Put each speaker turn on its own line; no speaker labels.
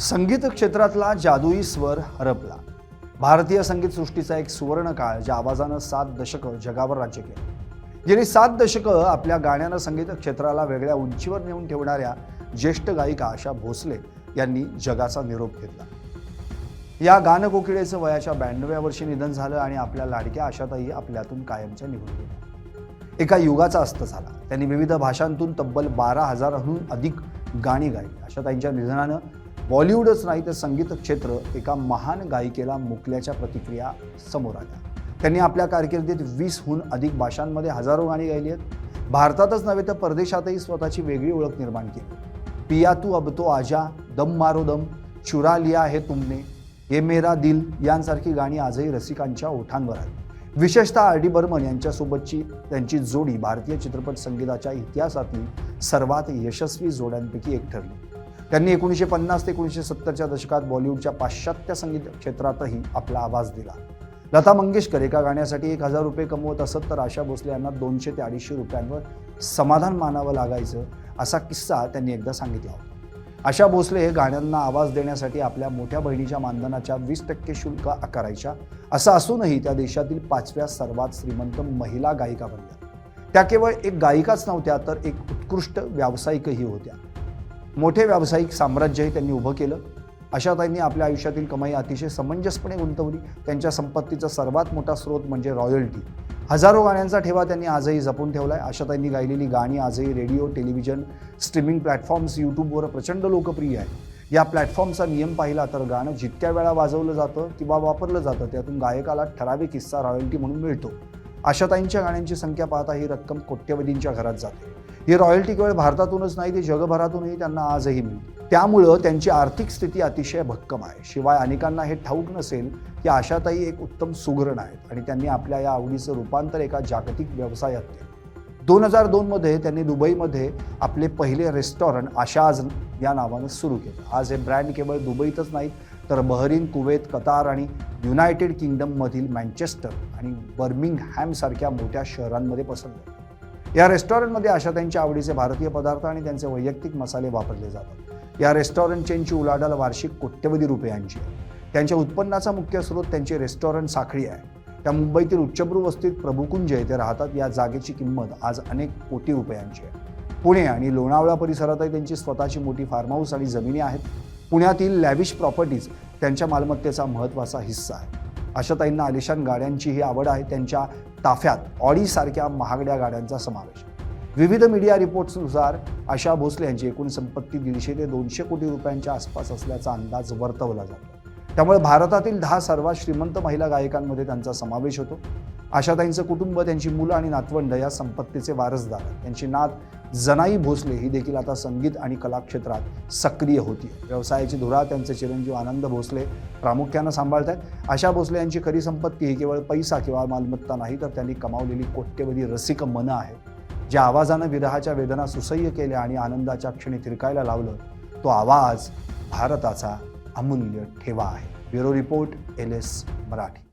संगीत क्षेत्रातला जादुई स्वर हरपला. भारतीय संगीत सृष्टीचा एक सुवर्ण काळ, ज्या आवाजानं 7 दशकं जगावर राज्य केलं. गेली 7 दशकं आपल्या गाण्यानं संगीत क्षेत्राला वेगळ्या उंचीवर नेऊन ठेवणाऱ्या ज्येष्ठ गायिका आशा भोसले यांनी जगाचा निरोप घेतला. या गानकोकिळेचं वयाच्या 92व्या वर्षी निधन झालं आणि आपल्या लाडक्या आशाताई आपल्यातून कायमच्या निघून गेल्या. एका युगाचा अस्त झाला. त्यांनी विविध भाषांतून तब्बल 12,000हून अधिक गाणी गायली. आशाताईंच्या निधनानं बॉलिवूडच नाही तर संगीत क्षेत्र एका महान गायिकेला मुकल्याच्या प्रतिक्रिया समोर आल्या. त्यांनी आपल्या कारकिर्दीत 20हून अधिक भाषांमध्ये हजारो गाणी गायली आहेत. भारतातच नव्हे तर परदेशातही स्वतःची वेगळी ओळख निर्माण केली. पिया तू अब तो आजा, दम मारो दम, चुरा लिया है तुमने, ये मेरा दिल यांसारखी गाणी आजही रसिकांच्या ओठांवर आहेत. विशेषतः आर डी बर्मन यांच्यासोबतची त्यांची जोडी भारतीय चित्रपट संगीताच्या इतिहासातली सर्वात यशस्वी जोड्यांपैकी एक ठरली. त्यांनी 1950 ते 1970च्या दशकात बॉलिवूडच्या पाश्चात्य संगीत क्षेत्रातही आपला आवाज दिला. लता मंगेशकर एका गाण्यासाठी 1,000 रुपये कमवत असत तर आशा भोसले यांना 200 ते 250 रुपयांवर समाधान मानावं लागायचं, असा किस्सा त्यांनी एकदा सांगितला होता. आशा भोसले हे गाण्यांना आवाज देण्यासाठी आपल्या मोठ्या बहिणीच्या मानधनाच्या 20% शुल्क आकारायच्या. असं असूनही त्या देशातील 5व्या सर्वात श्रीमंत महिला गायिका बनल्या. त्या केवळ एक गायिकाच नव्हत्या तर एक उत्कृष्ट व्यावसायिकही होत्या. मोठे व्यावसायिक साम्राज्यही त्यांनी उभं केलं. आशाताईंनी आपल्या आयुष्यातील कमाई अतिशय समंजसपणे गुंतवली. त्यांच्या संपत्तीचा सर्वात मोठा स्रोत म्हणजे रॉयल्टी. हजारो गाण्यांचा ठेवा त्यांनी आजही जपून ठेवलाय. आशाताईंनी गायलेली गाणी आजही रेडिओ, टेलिव्हिजन, स्ट्रीमिंग प्लॅटफॉर्म्स, यूट्यूबवर प्रचंड लोकप्रिय आहे. या प्लॅटफॉर्मचा नियम पाहिला तर गाणं जितक्या वेळा वाजवलं जातं किंवा वापरलं जातं त्यातून गायकाला ठराविक हिस्सा रॉयल्टी म्हणून मिळतो. आशाताईंच्या गाण्यांची संख्या पाहता ही रक्कम कोट्यवधींच्या घरात जाते. ही रॉयल्टी केवळ भारतातूनच नाही ती जगभरातूनही त्यांना आजही मिळते. त्यामुळं त्यांची आर्थिक स्थिती अतिशय भक्कम आहे. शिवाय अनेकांना हे ठाऊक नसेल की आशाताई एक उत्तम सुगरण आहेत आणि त्यांनी आपल्या या आवडीचं रूपांतर एका जागतिक व्यवसायात केलं. 2002 मध्ये त्यांनी दुबईमध्ये आपले पहिले रेस्टॉरंट आशाज या नावानं सुरू केलं. आज हे ब्रँड केवळ दुबईतच नाहीत तर बहरीन, कुवेत, कतार आणि युनायटेड किंगडममधील मँचेस्टर आणि बर्मिंगहॅम सारख्या मोठ्या शहरांमध्ये पसरलं. या रेस्टॉरंटमध्ये आशाताईंच्या आवडीचे भारतीय पदार्थ आणि त्यांचे वैयक्तिक मसाले वापरले जातात. या रेस्टॉरंट चेनची उलाढाल वार्षिक कोट्यवधी रुपयांची आहे. त्यांच्या उत्पन्नाचा मुख्य स्रोत त्यांची रेस्टॉरंट साखळी आहे. त्या मुंबईतील उच्चभ्रू वस्तीत प्रभुकुंज येथे राहतात. या जागेची किंमत आज अनेक कोटी रुपयांची आहे. पुणे आणि लोणावळा परिसरातही त्यांची स्वतःची मोठी फार्म हाऊस आणि जमिनी आहेत. पुण्यातील लॅविश प्रॉपर्टीज त्यांच्या मालमत्तेचा महत्त्वाचा हिस्सा आहे. आशाताईंना आलिशान गाड्यांचीही आवड आहे. त्यांच्या ताफ्यात ऑडीसारख्या महागड्या गाड्यांचा समावेश आहे. विविध मीडिया रिपोर्ट्सनुसार आशा भोसले यांची एकूण संपत्ती 150 ते 200 कोटी रुपयांच्या आसपास असल्याचा अंदाज वर्तवला जातो. त्यामुळे भारतातील 10 सर्वात श्रीमंत महिला गायकांमध्ये त्यांचा समावेश होतो. आशाताईंचं कुटुंब, त्यांची मुलं आणि नातवंड या संपत्तीचे वारसदार आहेत. त्यांची नात जनाई भोसले ही देखील आता संगीत आणि कला क्षेत्रात सक्रिय होती. व्यवसायाची धुरा त्यांचे चिरंजीव आनंद भोसले प्रामुख्यानं सांभाळत आहेत. आशा भोसले यांची खरी संपत्ती ही केवळ पैसा किंवा मालमत्ता नाही तर त्यांनी कमावलेली कोट्यवधी रसिक मनं आहेत. ज्या आवाजानं विरहाच्या वेदना सुसह्य केल्या आणि आनंदाच्या क्षणी थिरकायला लावलं, तो आवाज भारताचा अमूल्य ठेवा आहे. Bureau report, LS Marathi.